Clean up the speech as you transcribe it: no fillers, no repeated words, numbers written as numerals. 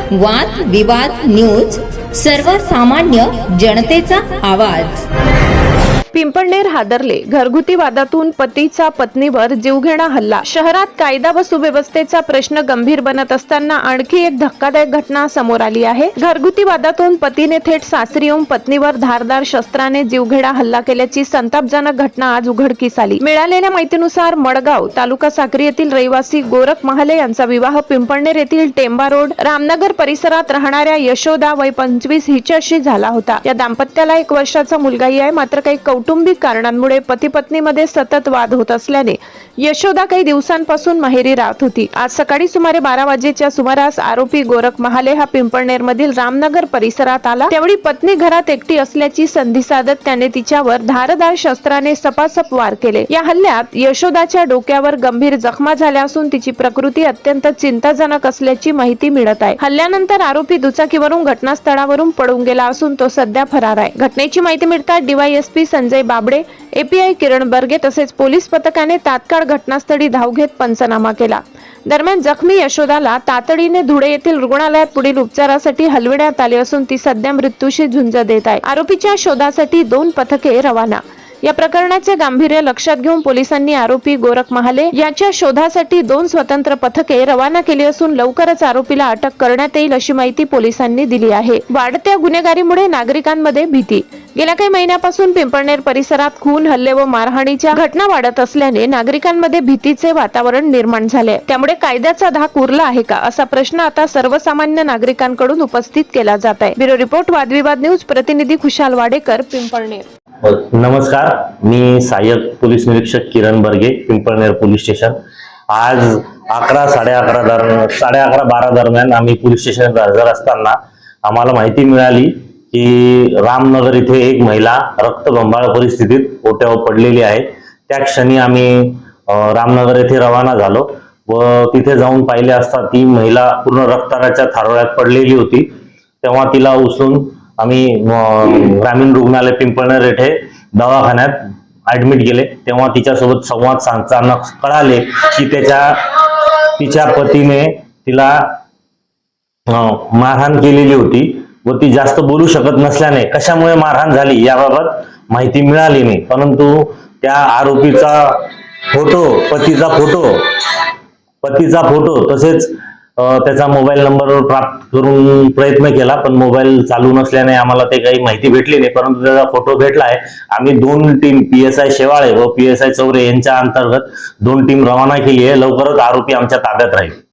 वाद विवाद न्यूज, सर्वसामान्य जनतेचा आवाज। पिंपळनेर हादरले, घरगुती वादातून पतीचा पत्नीवर जीवघेणा हल्ला। शहरात कायदा व सुव्यवस्थेचा प्रश्न गंभीर बनत असताना आणखी एक धक्कादायक घटना समोर आली आहे। घरगुती वादातून पतीने थेट सासरी येऊन पत्नीवर धारदार शस्त्राने जीवघेणा हल्ला केल्याची संतापजनक घटना आज उघडकीस आली। मिळालेल्या माहितीनुसार मडगाव तालुका साक्री येथील रहिवासी गोरख महाले यांचा विवाह पिंपळनेर येथील टेंबा रोड रामनगर परिसरात राहणाऱ्या यशोदा वय 25 हिच्याशी झाला होता। या दाम्पत्याला 1 वर्षाचा मुलगाही आहे। मात्र काही कौटुंबिक कारणांमुळे पती पत्नीमध्ये सतत वाद होत असल्याने यशोदा काही दिवसांपासून माहेरी राहत होती। आज सकाळी सुमारे 12 वाजेच्या सुमारास आरोपी गोरख महाले हा पिंपळनेर मधील रामनगर परिसरात आला। त्यावेळी पत्नी घरात एकटी असल्याची संधी साधत त्याने तिच्यावर धारदार शस्त्राने सपासप वार केले। या हल्ल्यात यशोदाच्या डोक्यावर गंभीर जखमा झाल्या असून तिची प्रकृती अत्यंत चिंताजनक असल्याची माहिती मिळत आहे। हल्ल्यानंतर आरोपी दुचाकीवरून घटनास्थळावरून पळून गेला असून तो सध्या फरार आहे। घटनेची माहिती मिळताच डीवायएसपी संजय बाबडे, एपीआय किरण बर्गे तसेच पोलीस पथकाने तात्काळ घटनास्थळी धाव घेत पंचनामा केला। दरम्यान जखमी यशोदाला तातडीने धुळे येथील रुग्णालयात पुढील उपचारासाठी हलविण्यात आले असून ती सध्या मृत्यूशी झुंज देत आहे। आरोपीच्या शोधासाठी 2 पथके रवाना। या प्रकरणाचे गांभीर्य लक्षात घेऊन पोलिसांनी आरोपी गोरख महाले याच्या शोधासाठी 2 स्वतंत्र पथके रवाना केली असून लवकरच आरोपीला अटक करण्यात येईल अशी माहिती पोलिसांनी दिली आहे। वाढत्या गुन्हेगारीमुळे नागरिकांमध्ये भीती। गेल्या काही महिन्यापासून पिंपळनेर परिसरात खून, हल्ले व मारहाणीच्या घटना वाढत असल्याने नागरिकांमध्ये भीतीचे वातावरण निर्माण झाले। त्यामुळे कायद्याचा धाक उरला आहे का असा प्रश्न आता सर्वसामान्य नागरिकांकडून उपस्थित केला जात आहे। ब्युरो रिपोर्ट, वादविवाद न्यूज, प्रतिनिधी खुशाल वाडेकर, पिंपळनेर। नमस्कार, मी सहाय्यक पोलीस निरीक्षक किरण बर्गे, पिंपळनेर पोलीस स्टेशन। आज 11:30-12 दरम्यान आम्ही पोलीस स्टेशनला हजर असताना आम्हाला माहिती मिळाली की रामनगर इथे एक महिला रक्तबंबाळ परिस्थितीत ओट्यावर पडलेली आहे। त्या क्षणी आम्ही रामनगर येथे रवाना झालो व तिथे जाऊन पाहिले असता ती महिला पूर्ण रक्ताच्या थारोळ्यात पडलेली होती। तेव्हा तिला उचलून आम्ही ग्रामीण रुग्णालय पिंपळनेर येथे दवाखान्यात ऍडमिट केले। तेव्हा तिच्यासोबत संवाद साधताना कळाले की तिच्या पतीने तिला मारहाण केलेली होती व ती जास्त बोलू शकत नसल्याने कशामुळे मारहाण झाली याबाबत माहिती मिळाली नाही। परंतु त्या आरोपीचा फोटो, पतीचा फोटो तसेच त्याचा मोबाईल नंबरवर प्राप्त करून प्रयत्न केला, पण मोबाईल चालू नसल्याने आम्हाला ते काही माहिती भेटली नाही। परंतु त्याचा फोटो भेटला आहे। आम्ही 2 टीम, PSI शेवाळे व PSI चौरे यांच्या अंतर्गत 2 टीम रवाना केली आहे। लवकरच आरोपी आमच्या ताब्यात राहील।